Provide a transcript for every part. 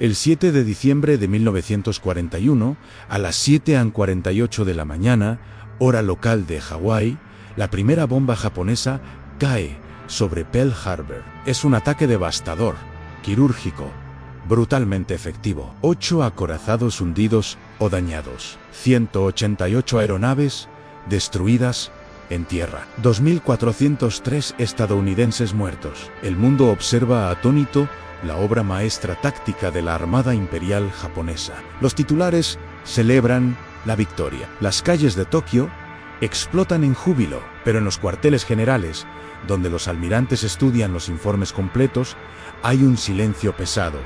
El 7 de diciembre de 1941, a las 7:48 de la mañana, hora local de Hawái, la primera bomba japonesa cae sobre Pearl Harbor. Es un ataque devastador, quirúrgico, brutalmente efectivo. 8 acorazados hundidos o dañados. 188 aeronaves destruidas en tierra. 2.403 estadounidenses muertos. El mundo observa atónito la obra maestra táctica de la Armada Imperial japonesa. Los titulares celebran la victoria. Las calles de Tokio explotan en júbilo, pero en los cuarteles generales, donde los almirantes estudian los informes completos, hay un silencio pesado,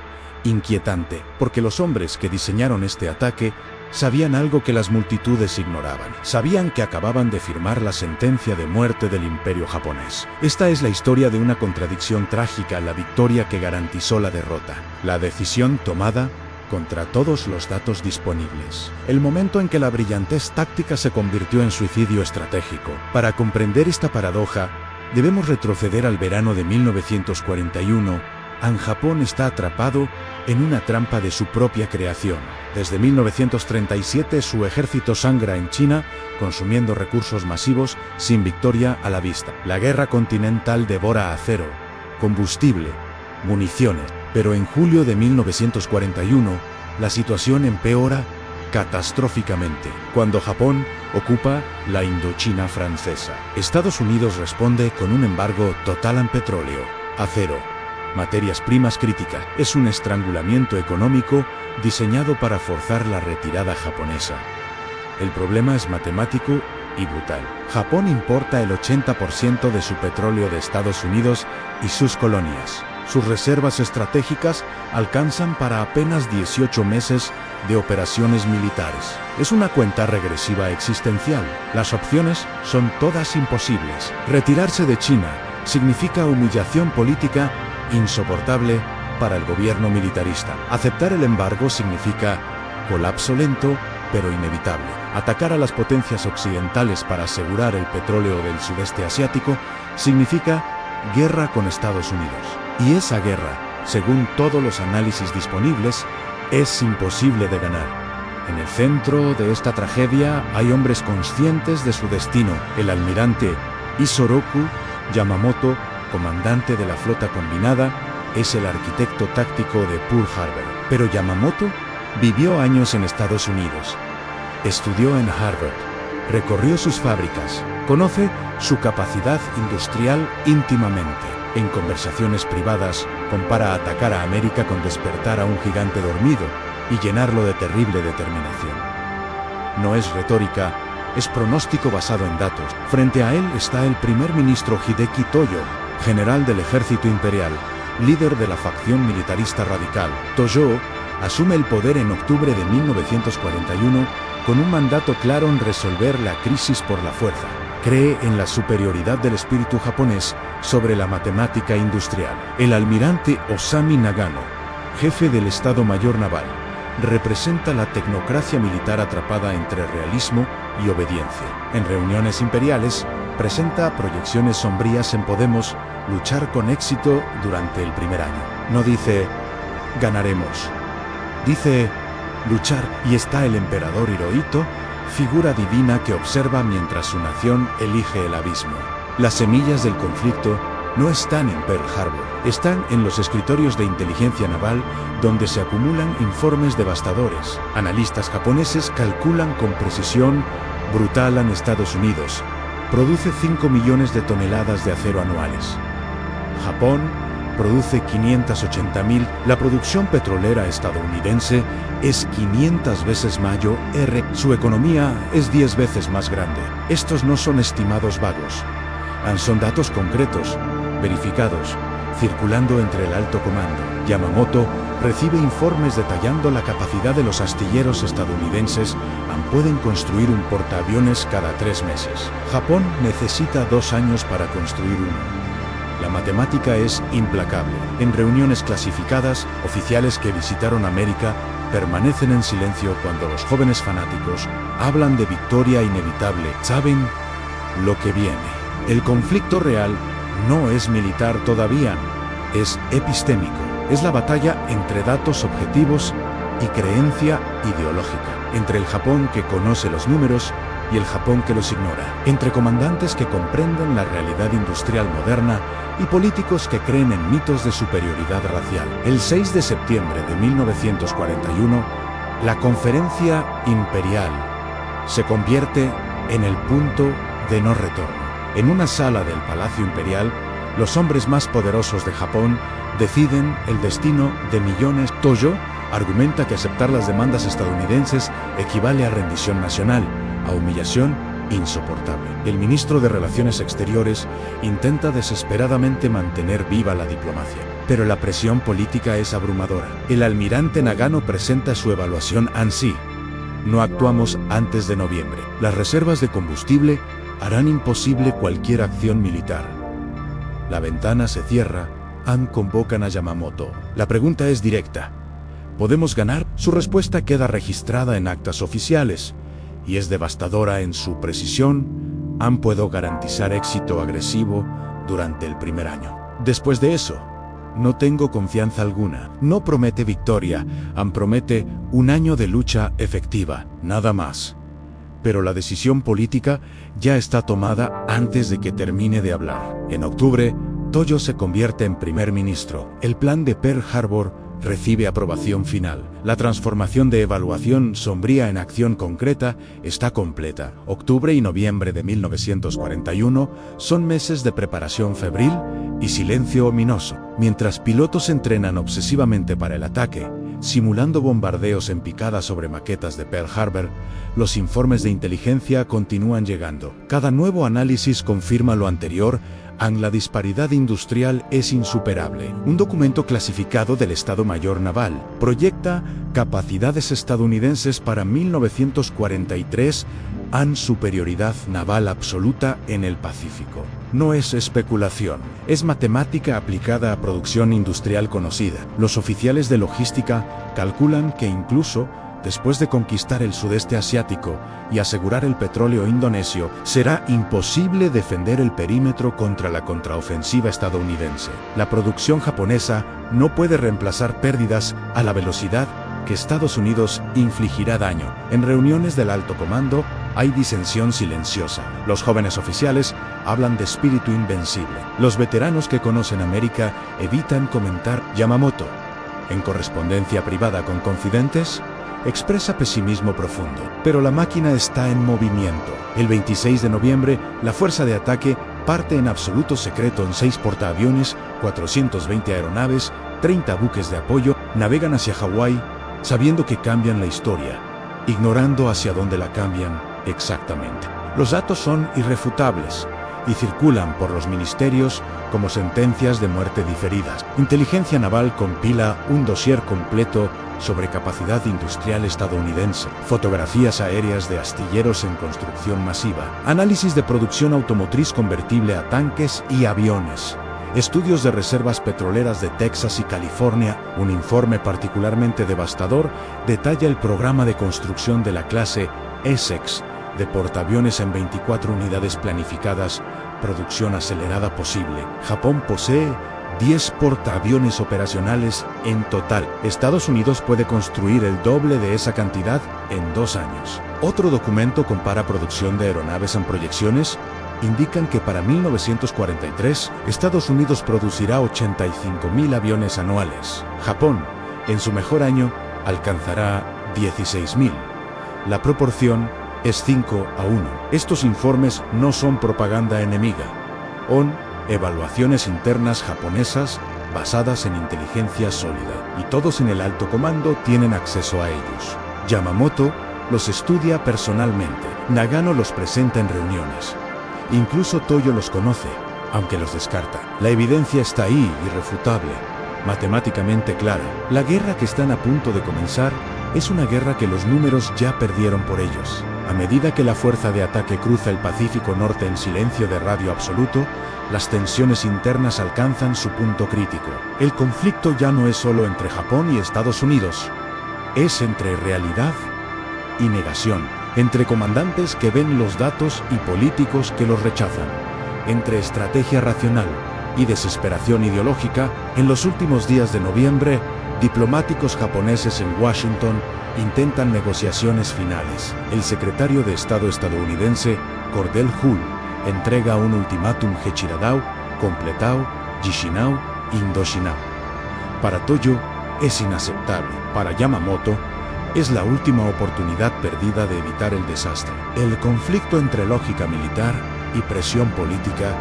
inquietante, porque los hombres que diseñaron este ataque sabían algo que las multitudes ignoraban. Sabían que acababan de firmar la sentencia de muerte del imperio japonés. Esta es la historia de una contradicción trágica, la victoria que garantizó la derrota. La decisión tomada contra todos los datos disponibles. El momento en que la brillantez táctica se convirtió en suicidio estratégico. Para comprender esta paradoja, debemos retroceder al verano de 1941. Japón está atrapado en una trampa de su propia creación. Desde 1937 su ejército sangra en China, consumiendo recursos masivos sin victoria a la vista. La guerra continental devora acero, combustible, municiones. Pero en julio de 1941, la situación empeora catastróficamente, cuando Japón ocupa la Indochina francesa. Estados Unidos responde con un embargo total en petróleo, acero, materias primas críticas. Es un estrangulamiento económico diseñado para forzar la retirada japonesa. El problema es matemático y brutal. Japón importa el 80% de su petróleo de Estados Unidos y sus colonias. Sus reservas estratégicas alcanzan para apenas 18 meses de operaciones militares. Es una cuenta regresiva existencial. Las opciones son todas imposibles. Retirarse de China significa humillación política insoportable para el gobierno militarista. Aceptar el embargo significa colapso lento, pero inevitable. Atacar a las potencias occidentales para asegurar el petróleo del sudeste asiático significa guerra con Estados Unidos. Y esa guerra, según todos los análisis disponibles, es imposible de ganar. En el centro de esta tragedia hay hombres conscientes de su destino. El almirante Isoroku Yamamoto, comandante de la flota combinada, es el arquitecto táctico de Pearl Harbor. Pero Yamamoto vivió años en Estados Unidos. Estudió en Harvard, recorrió sus fábricas, conoce su capacidad industrial íntimamente. En conversaciones privadas, compara atacar a América con despertar a un gigante dormido y llenarlo de terrible determinación. No es retórica, es pronóstico basado en datos. Frente a él está el primer ministro Hideki Toyo, general del ejército imperial, líder de la facción militarista radical. Toyo asume el poder en octubre de 1941 con un mandato claro en resolver la crisis por la fuerza. Cree en la superioridad del espíritu japonés sobre la matemática industrial. El almirante Osami Nagano, jefe del Estado Mayor Naval, representa la tecnocracia militar atrapada entre realismo y obediencia. En reuniones imperiales, presenta proyecciones sombrías en podemos luchar con éxito durante el primer año. No dice, ganaremos. Dice, luchar. Y está el emperador Hirohito, figura divina que observa mientras su nación elige el abismo. Las semillas del conflicto no están en Pearl Harbor, están en los escritorios de inteligencia naval donde se acumulan informes devastadores. Analistas japoneses calculan con precisión brutal en Estados Unidos. Produce 5 millones de toneladas de acero anuales. Japón produce 580.000. La producción petrolera estadounidense es 500 veces mayor. Su economía es 10 veces más grande. Estos no son estimados vagos. Son datos concretos, verificados, circulando entre el alto comando. Yamamoto recibe informes detallando la capacidad de los astilleros estadounidenses. Pueden construir un portaaviones cada 3 meses. Japón necesita 2 años para construir uno. La matemática es implacable. En reuniones clasificadas, oficiales que visitaron América permanecen en silencio cuando los jóvenes fanáticos hablan de victoria inevitable. Saben lo que viene. El conflicto real no es militar todavía, es epistémico. Es la batalla entre datos objetivos y creencia ideológica, entre el Japón que conoce los números y el Japón que los ignora, entre comandantes que comprenden la realidad industrial moderna y políticos que creen en mitos de superioridad racial. El 6 de septiembre de 1941, la Conferencia Imperial se convierte en el punto de no retorno. En una sala del Palacio Imperial, los hombres más poderosos de Japón deciden el destino de millones. Toyo argumenta que aceptar las demandas estadounidenses equivale a rendición nacional, a humillación insoportable. El ministro de Relaciones Exteriores intenta desesperadamente mantener viva la diplomacia, pero la presión política es abrumadora. El almirante Nagano presenta su evaluación ANSI. No actuamos antes de noviembre. Las reservas de combustible harán imposible cualquier acción militar. La ventana se cierra. Convocan a Yamamoto. La pregunta es directa. ¿Podemos ganar? Su respuesta queda registrada en actas oficiales y es devastadora en su precisión. Puedo garantizar éxito agresivo durante el primer año. Después de eso, no tengo confianza alguna. No promete victoria, promete un año de lucha efectiva, nada más. Pero la decisión política ya está tomada antes de que termine de hablar. En octubre, Toyo se convierte en primer ministro. El plan de Pearl Harbor recibe aprobación final. La transformación de evaluación sombría en acción concreta está completa. Octubre y noviembre de 1941 son meses de preparación febril y silencio ominoso. Mientras pilotos entrenan obsesivamente para el ataque, simulando bombardeos en picada sobre maquetas de Pearl Harbor, los informes de inteligencia continúan llegando. Cada nuevo análisis confirma lo anterior. La disparidad industrial es insuperable. Un documento clasificado del Estado Mayor Naval proyecta capacidades estadounidenses para 1943, superioridad naval absoluta en el Pacífico. No es especulación, es matemática aplicada a producción industrial conocida. Los oficiales de logística calculan que incluso después de conquistar el sudeste asiático y asegurar el petróleo indonesio, será imposible defender el perímetro contra la contraofensiva estadounidense. La producción japonesa no puede reemplazar pérdidas a la velocidad que Estados Unidos infligirá daño. En reuniones del alto comando hay disensión silenciosa. Los jóvenes oficiales hablan de espíritu invencible. Los veteranos que conocen América evitan comentar. Yamamoto, en correspondencia privada con confidentes, expresa pesimismo profundo, pero la máquina está en movimiento. El 26 de noviembre, la fuerza de ataque parte en absoluto secreto en 6 portaaviones, 420 aeronaves, 30 buques de apoyo, navegan hacia Hawái, sabiendo que cambian la historia, ignorando hacia dónde la cambian exactamente. Los datos son irrefutables y circulan por los ministerios como sentencias de muerte diferidas. Inteligencia Naval compila un dossier completo sobre capacidad industrial estadounidense, fotografías aéreas de astilleros en construcción masiva, análisis de producción automotriz convertible a tanques y aviones, estudios de reservas petroleras de Texas y California. Un informe particularmente devastador detalla el programa de construcción de la clase Essex, de portaaviones en 24 unidades planificadas, producción acelerada posible. Japón posee 10 portaaviones operacionales en total. Estados Unidos puede construir el doble de esa cantidad en 2 años. Otro documento compara producción de aeronaves en proyecciones. Indican que para 1943, Estados Unidos producirá 85.000 aviones anuales. Japón, en su mejor año, alcanzará 16.000. La proporción es 5 a 1. Estos informes no son propaganda enemiga. Son evaluaciones internas japonesas basadas en inteligencia sólida, y todos en el alto comando tienen acceso a ellos. Yamamoto los estudia personalmente. Nagano los presenta en reuniones. Incluso Toyo los conoce, aunque los descarta. La evidencia está ahí, irrefutable, matemáticamente clara. La guerra que están a punto de comenzar es una guerra que los números ya perdieron por ellos. A medida que la fuerza de ataque cruza el Pacífico Norte en silencio de radio absoluto, las tensiones internas alcanzan su punto crítico. El conflicto ya no es solo entre Japón y Estados Unidos, es entre realidad y negación, entre comandantes que ven los datos y políticos que los rechazan, entre estrategia racional y desesperación ideológica, en los últimos días de noviembre, diplomáticos japoneses en Washington intentan negociaciones finales. El secretario de Estado estadounidense, Cordell Hull, entrega un ultimátum Hechiradao, completao, Jishinao, Indoshinao. Para Toyo, es inaceptable. Para Yamamoto, es la última oportunidad perdida de evitar el desastre. El conflicto entre lógica militar y presión política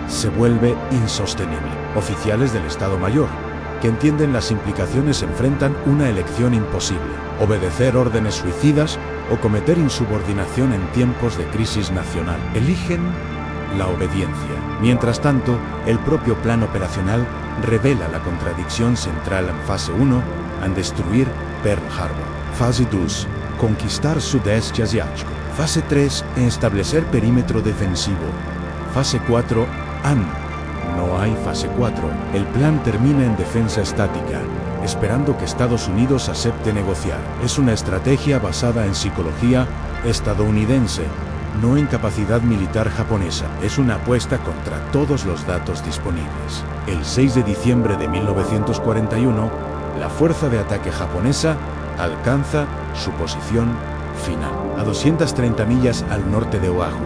se vuelve insostenible. Oficiales del Estado Mayor, que entienden las implicaciones, enfrentan una elección imposible: obedecer órdenes suicidas o cometer insubordinación en tiempos de crisis nacional. Eligen la obediencia. Mientras tanto, el propio plan operacional revela la contradicción central en fase 1, en destruir Pearl Harbor. Fase 2, conquistar Sudeste Asiático. Fase 3, establecer perímetro defensivo. Fase 4, no hay fase 4. El plan termina en defensa estática, esperando que Estados Unidos acepte negociar. Es una estrategia basada en psicología estadounidense, no en capacidad militar japonesa. Es una apuesta contra todos los datos disponibles. El 6 de diciembre de 1941, la fuerza de ataque japonesa alcanza su posición final, a 230 millas al norte de Oahu.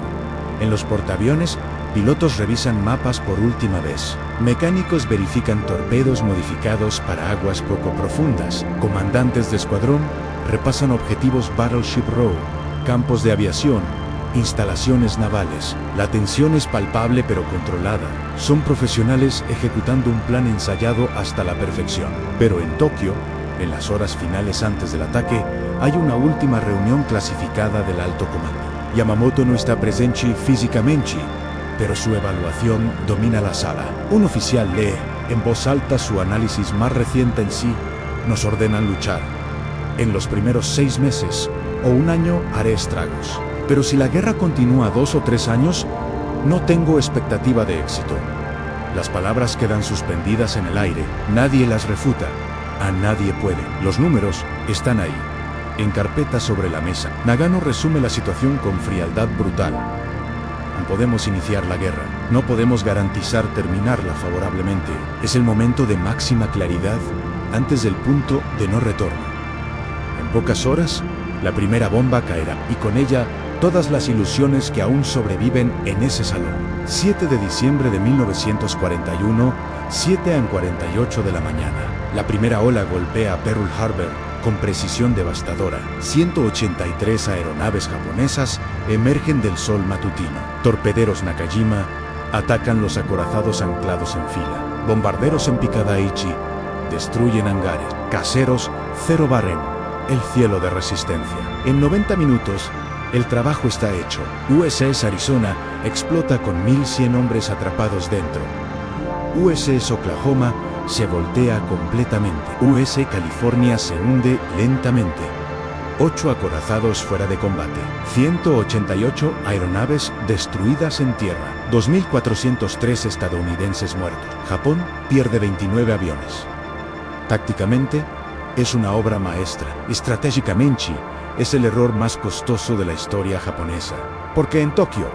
En los portaaviones, pilotos revisan mapas por última vez. Mecánicos verifican torpedos modificados para aguas poco profundas. Comandantes de escuadrón repasan objetivos Battleship Row, campos de aviación, instalaciones navales. La tensión es palpable pero controlada. Son profesionales ejecutando un plan ensayado hasta la perfección. Pero en Tokio, en las horas finales antes del ataque, hay una última reunión clasificada del alto comando. Yamamoto no está presente físicamente, pero su evaluación domina la sala. Un oficial lee en voz alta su análisis más reciente en sí. Nos ordenan luchar. En los primeros 6 meses o un año haré estragos. Pero si la guerra continúa 2 o 3 años, no tengo expectativa de éxito. Las palabras quedan suspendidas en el aire. Nadie las refuta. A nadie puede. Los números están ahí, en carpeta sobre la mesa. Nagano resume la situación con frialdad brutal. No podemos iniciar la guerra. No podemos garantizar terminarla favorablemente. Es el momento de máxima claridad antes del punto de no retorno. En pocas horas, la primera bomba caerá, y con ella todas las ilusiones que aún sobreviven en ese salón. 7 de diciembre de 1941, 7:48 de la mañana. La primera ola golpea a Pearl Harbor con precisión devastadora. 183 aeronaves japonesas emergen del sol matutino. Torpederos Nakajima atacan los acorazados anclados en fila. Bombarderos en Picadaichi destruyen hangares. Caseros cero barren el cielo de resistencia. En 90 minutos, el trabajo está hecho. USS Arizona explota con 1.100 hombres atrapados dentro. USS Oklahoma se voltea completamente. USS California se hunde lentamente. 8 acorazados fuera de combate. 188 aeronaves destruidas en tierra. 2.403 estadounidenses muertos. Japón pierde 29 aviones. Tácticamente, es una obra maestra. Estratégicamente, es el error más costoso de la historia japonesa. Porque en Tokio,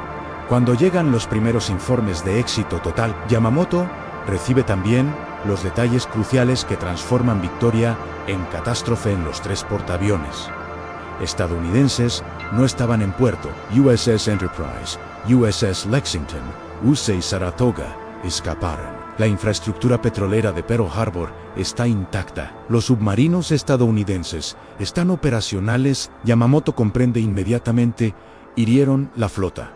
cuando llegan los primeros informes de éxito total, Yamamoto recibe también los detalles cruciales que transforman victoria en catástrofe en los 3 portaaviones estadounidenses no estaban en puerto. USS Enterprise, USS Lexington, USS Saratoga escaparon. La infraestructura petrolera de Pearl Harbor está intacta. Los submarinos estadounidenses están operacionales. Yamamoto comprende inmediatamente: hirieron la flota.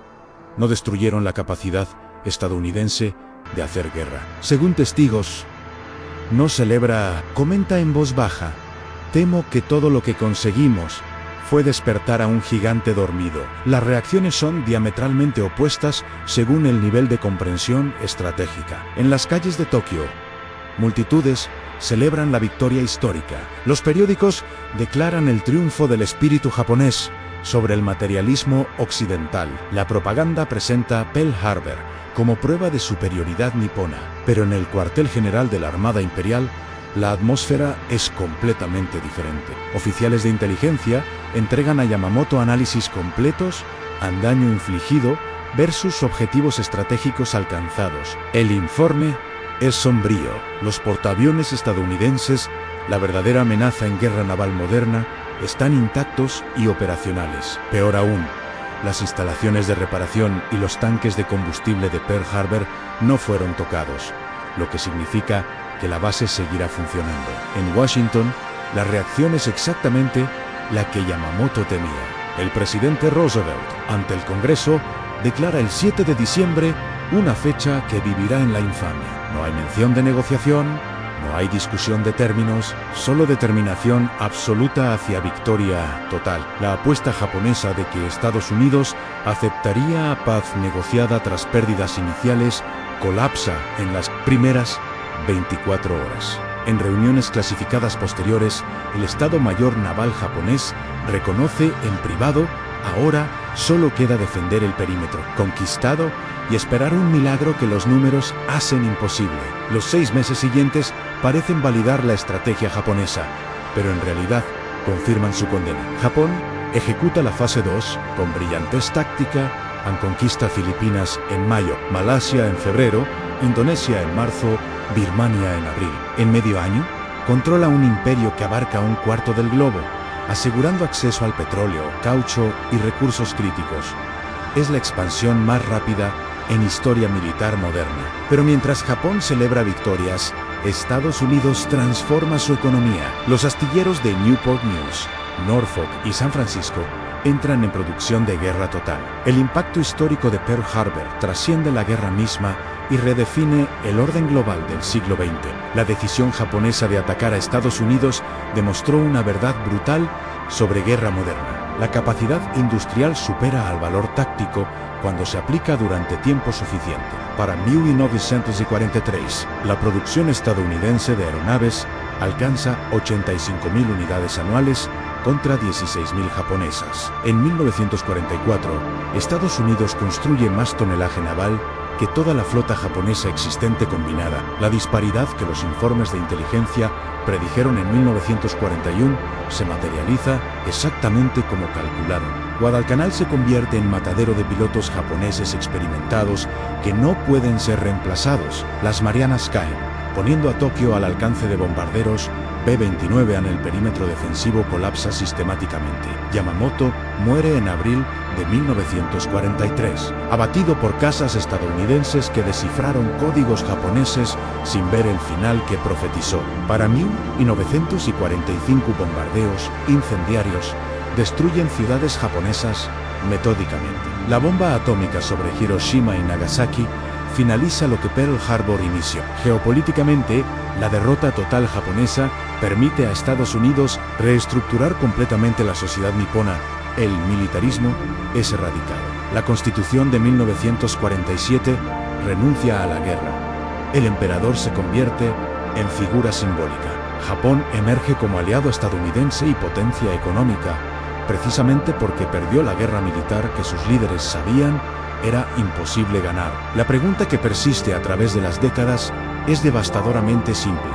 No destruyeron la capacidad estadounidense de hacer guerra. Según testigos, no celebra, comenta en voz baja: temo que todo lo que conseguimos fue despertar a un gigante dormido. Las reacciones son diametralmente opuestas según el nivel de comprensión estratégica. En las calles de Tokio, multitudes celebran la victoria histórica. Los periódicos declaran el triunfo del espíritu japonés sobre el materialismo occidental. La propaganda presenta Pearl Harbor como prueba de superioridad nipona. Pero en el cuartel general de la Armada Imperial, la atmósfera es completamente diferente. Oficiales de inteligencia entregan a Yamamoto análisis completos al daño infligido versus objetivos estratégicos alcanzados. El informe es sombrío. Los portaaviones estadounidenses, la verdadera amenaza en guerra naval moderna, están intactos y operacionales. Peor aún, las instalaciones de reparación y los tanques de combustible de Pearl Harbor no fueron tocados, lo que significa que la base seguirá funcionando. En Washington, la reacción es exactamente la que Yamamoto temía. El presidente Roosevelt, ante el Congreso, declara el 7 de diciembre una fecha que vivirá en la infamia. No hay mención de negociación, no hay discusión de términos, solo determinación absoluta hacia victoria total. La apuesta japonesa de que Estados Unidos aceptaría paz negociada tras pérdidas iniciales colapsa en las primeras 24 horas. En reuniones clasificadas posteriores, el Estado Mayor Naval japonés reconoce en privado: ahora solo queda defender el perímetro conquistado y esperar un milagro que los números hacen imposible. Los 6 meses siguientes parecen validar la estrategia japonesa, pero en realidad confirman su condena. Japón ejecuta la fase 2 con brillantez táctica, conquista Filipinas en mayo, Malasia en febrero, Indonesia en marzo, Birmania en abril. En medio año, controla un imperio que abarca un cuarto del globo, asegurando acceso al petróleo, caucho y recursos críticos. Es la expansión más rápida en historia militar moderna. Pero mientras Japón celebra victorias, Estados Unidos transforma su economía. Los astilleros de Newport News, Norfolk y San Francisco entran en producción de guerra total. El impacto histórico de Pearl Harbor trasciende la guerra misma y redefine el orden global del siglo XX. La decisión japonesa de atacar a Estados Unidos demostró una verdad brutal sobre guerra moderna. La capacidad industrial supera al valor táctico cuando se aplica durante tiempo suficiente. Para 1943, la producción estadounidense de aeronaves alcanza 85.000 unidades anuales contra 16.000 japonesas. En 1944, Estados Unidos construye más tonelaje naval que toda la flota japonesa existente combinada. La disparidad que los informes de inteligencia predijeron en 1941 se materializa exactamente como calcularon. Guadalcanal se convierte en matadero de pilotos japoneses experimentados que no pueden ser reemplazados. Las Marianas caen, poniendo a Tokio al alcance de bombarderos B-29. En el perímetro defensivo colapsa sistemáticamente. Yamamoto muere en abril de 1943, abatido por cazas estadounidenses que descifraron códigos japoneses sin ver el final que profetizó. Para 1945 bombardeos incendiarios destruyen ciudades japonesas metódicamente. La bomba atómica sobre Hiroshima y Nagasaki finaliza lo que Pearl Harbor inició. Geopolíticamente, la derrota total japonesa permite a Estados Unidos reestructurar completamente la sociedad nipona. El militarismo es erradicado. La Constitución de 1947 renuncia a la guerra. El emperador se convierte en figura simbólica. Japón emerge como aliado estadounidense y potencia económica, precisamente porque perdió la guerra militar que sus líderes sabían era imposible ganar. La pregunta que persiste a través de las décadas es devastadoramente simple.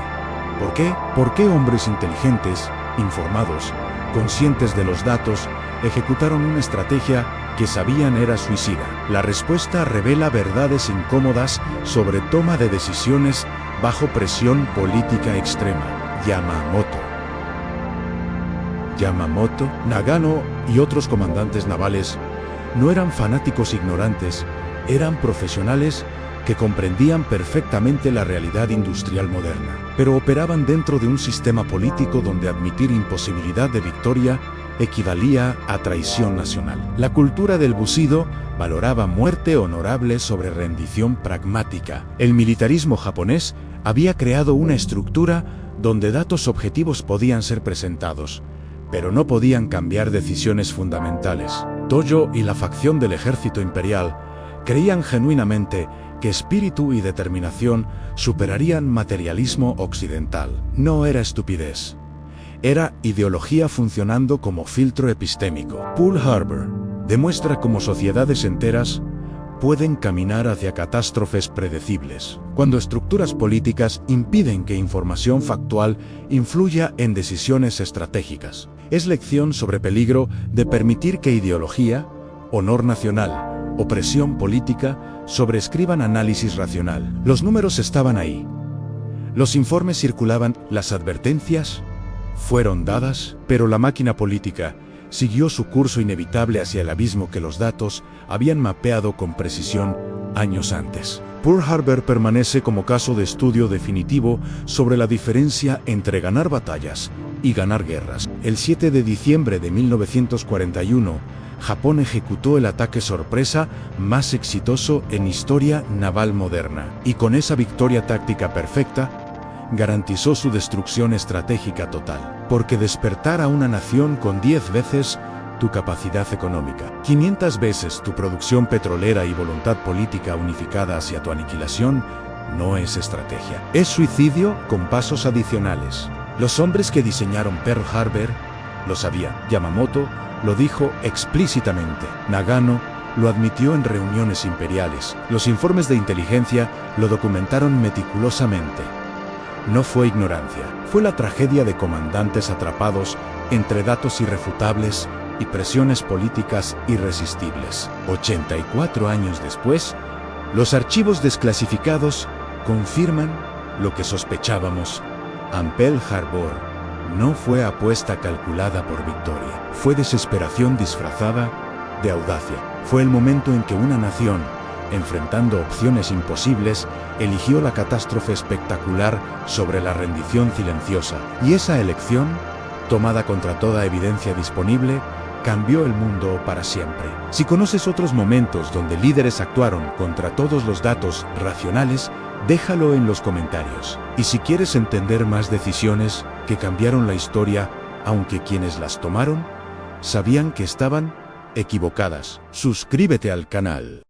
¿Por qué? ¿Por qué hombres inteligentes, informados, conscientes de los datos, ejecutaron una estrategia que sabían era suicida? La respuesta revela verdades incómodas sobre toma de decisiones bajo presión política extrema. Yamamoto, Nagano y otros comandantes navales no eran fanáticos ignorantes, eran profesionales que comprendían perfectamente la realidad industrial moderna, pero operaban dentro de un sistema político donde admitir imposibilidad de victoria equivalía a traición nacional. La cultura del Bushido valoraba muerte honorable sobre rendición pragmática. El militarismo japonés había creado una estructura donde datos objetivos podían ser presentados, pero no podían cambiar decisiones fundamentales. Tojo y la facción del ejército imperial creían genuinamente que espíritu y determinación superarían materialismo occidental. No era estupidez. Era ideología funcionando como filtro epistémico. Pearl Harbor demuestra cómo sociedades enteras pueden caminar hacia catástrofes predecibles, cuando estructuras políticas impiden que información factual influya en decisiones estratégicas. Es lección sobre peligro de permitir que ideología, honor nacional opresión política, sobrescriban análisis racional. Los números estaban ahí. Los informes circulaban, las advertencias fueron dadas, pero la máquina política siguió su curso inevitable hacia el abismo que los datos habían mapeado con precisión años antes. Pearl Harbor permanece como caso de estudio definitivo sobre la diferencia entre ganar batallas y ganar guerras. El 7 de diciembre de 1941, Japón ejecutó el ataque sorpresa más exitoso en historia naval moderna, y con esa victoria táctica perfecta, garantizó su destrucción estratégica total, porque despertar a una nación con 10 veces tu capacidad económica, 500 veces tu producción petrolera y voluntad política unificada hacia tu aniquilación, no es estrategia. Es suicidio con pasos adicionales. Los hombres que diseñaron Pearl Harbor lo sabían. Yamamoto lo dijo explícitamente. Nagano lo admitió en reuniones imperiales. Los informes de inteligencia lo documentaron meticulosamente. No fue ignorancia, fue la tragedia de comandantes atrapados entre datos irrefutables y presiones políticas irresistibles. 84 años después, los archivos desclasificados confirman lo que sospechábamos. Pearl Harbor no fue apuesta calculada por victoria, fue desesperación disfrazada de audacia. Fue el momento en que una nación, enfrentando opciones imposibles, eligió la catástrofe espectacular sobre la rendición silenciosa. Y esa elección, tomada contra toda evidencia disponible, cambió el mundo para siempre. Si conoces otros momentos donde líderes actuaron contra todos los datos racionales, déjalo en los comentarios. Y si quieres entender más decisiones que cambiaron la historia, aunque quienes las tomaron sabían que estaban equivocadas, suscríbete al canal.